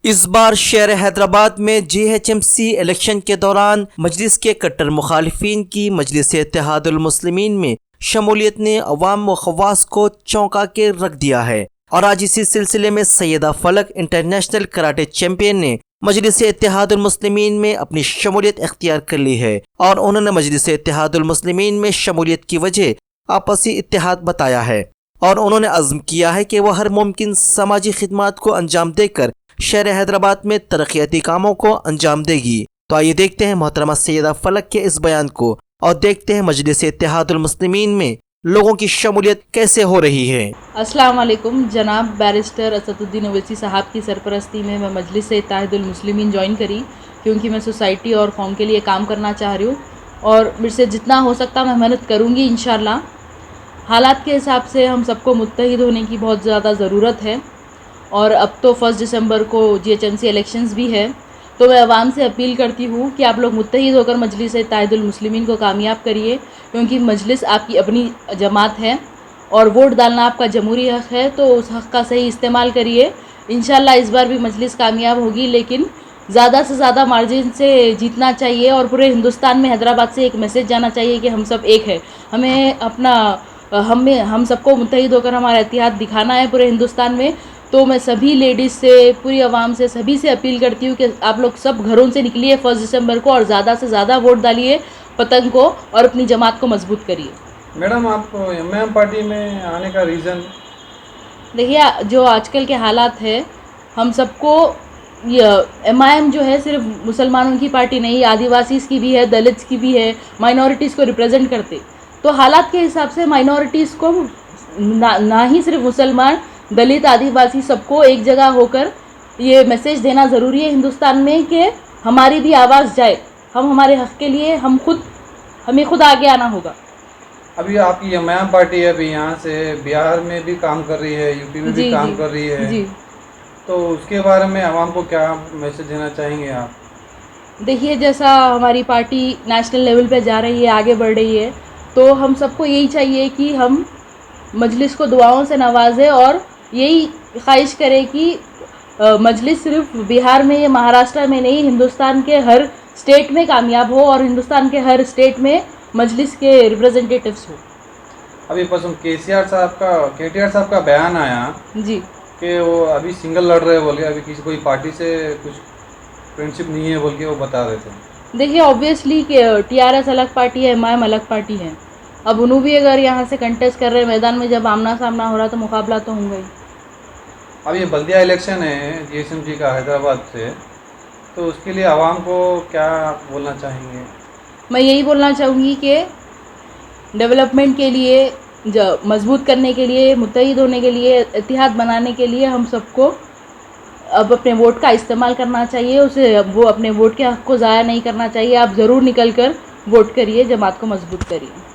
इस बार शहर हैदराबाद में GHMC इलेक्शन के दौरान मजलिस के कट्टर मुखालिफिन की मजलिस इत्तेहादुल मुस्लिमीन में शमूलियत ने अवाम व खवास को चौंका के रख दिया है। और आज इसी सिलसिले में सैयदा फलक इंटरनेशनल कराटे चैंपियन ने मजलिस इत्तेहादुल मुस्लिमीन में अपनी शमूलियत इख्तियार कर ली है और उन्होंने मजलिस इत्तेहादुल मुस्लिमीन में शमूलियत की वजह आपसी इत्तेहाद बताया है और उन्होंने अज़्म किया है कि वह हर मुमकिन समाजी खिदमात को अंजाम देकर शहर हैदराबाद में तरक्याती कामों को अंजाम देगी। तो आइए देखते हैं मोहतरमा सैयदा फलक के इस बयान को और देखते हैं मजलिस इत्तेहादुल मुस्लिमीन में लोगों की शमूलियत कैसे हो रही है। अस्सलाम वालेकुम। जनाब बैरिस्टर असदुद्दीन ओवैसी साहब की सरपरस्ती में मैं मजलिस इत्तेहादुल मुस्लिमीन ज्वाइन करी क्योंकि मैं सोसाइटी और कौम के लिए काम करना चाह रही हूँ और मेरे से जितना हो सकता मैं मेहनत करूँगी इंशाल्लाह। हालात के हिसाब से हम सबको मुत्तहिद होने की बहुत ज़्यादा ज़रूरत है और अब तो 1 दिसंबर को GHMC इलेक्शंस भी है, तो मैं आवाम से अपील करती हूँ कि आप लोग मुत्तहिद होकर मजलिस इत्तेहादुल मुस्लिमीन को कामयाब करिए क्योंकि मजलिस आपकी अपनी जमात है और वोट डालना आपका जमहूरी हक़ है, तो उस हक़ का सही इस्तेमाल करिए। इंशाल्लाह इस बार भी मजलिस कामयाब होगी, लेकिन ज़्यादा से ज़्यादा मार्जिन से जीतना चाहिए और पूरे हिंदुस्तान में हैदराबाद से एक मैसेज जाना चाहिए कि हम सब एक है। हमें अपना हम सबको मुत्तहिद होकर हमारा इत्तेहाद दिखाना है पूरे हिंदुस्तान में। तो मैं सभी लेडीज़ से, पूरी आवाम से, सभी से अपील करती हूँ कि आप लोग सब घरों से निकलिए 1 दिसंबर को और ज़्यादा से ज़्यादा वोट डालिए पतंग को और अपनी जमात को मजबूत करिए। मैडम, आप MIM पार्टी में आने का रीज़न? देखिए, जो आजकल के हालात है, हम सबको MIM जो है सिर्फ मुसलमानों की पार्टी नहीं, आदिवासीज़ की भी है, दलित्स की भी है, माइनॉरिटीज़ को रिप्रेजेंट करते। तो हालात के हिसाब से माइनॉरिटीज़ को ना ही सिर्फ मुसलमान, दलित, आदिवासी सबको एक जगह होकर ये मैसेज देना ज़रूरी है हिंदुस्तान में कि हमारी भी आवाज़ जाए। हम हमारे हक़ के लिए हमें खुद आगे आना होगा। अभी आपकी MIM पार्टी अभी यहाँ से बिहार में भी काम कर रही है, यूपी में भी काम कर रही है जी। तो उसके बारे में आवाम को क्या मैसेज देना चाहेंगे आप? देखिए, जैसा हमारी पार्टी नेशनल लेवल पे जा रही है, आगे बढ़ रही है, तो हम सबको यही चाहिए कि हम मजलिस को दुआओं से नवाजें और यही ख्वाहिश करें कि मजलिस सिर्फ बिहार में या महाराष्ट्र में नहीं, हिंदुस्तान के हर स्टेट में कामयाब हो और हिंदुस्तान के हर स्टेट में मजलिस के रिप्रेजेंटेटिव्स हो। अभी परसों KTR साहब का बयान आया जी कि वो अभी सिंगल लड़ रहे बोल के, अभी किसी कोई पार्टी से कुछ फ्रेंडशिप नहीं है बोल के वो बता रहे थे। देखिए, ऑब्वियसली कि TRS अलग पार्टी है, MIM अलग पार्टी है। अब उन्होंने भी अगर यहाँ से कंटेस्ट कर रहे मैदान में, जब आमना सामना हो रहा तो मुकाबला तो होंगे ही। अब ये बल्दिया इलेक्शन है GHMC का हैदराबाद से, तो उसके लिए आवाम को क्या बोलना चाहेंगे? मैं यही बोलना चाहूँगी कि डेवलपमेंट के लिए, मजबूत करने के लिए, मुत्तहिद होने के लिए, इत्तेहाद बनाने के लिए हम सबको अब अपने वोट का इस्तेमाल करना चाहिए। अपने वोट के हक़ को ज़ाया नहीं करना चाहिए। आप ज़रूर निकल कर वोट करिए, जमात को मजबूत करिए।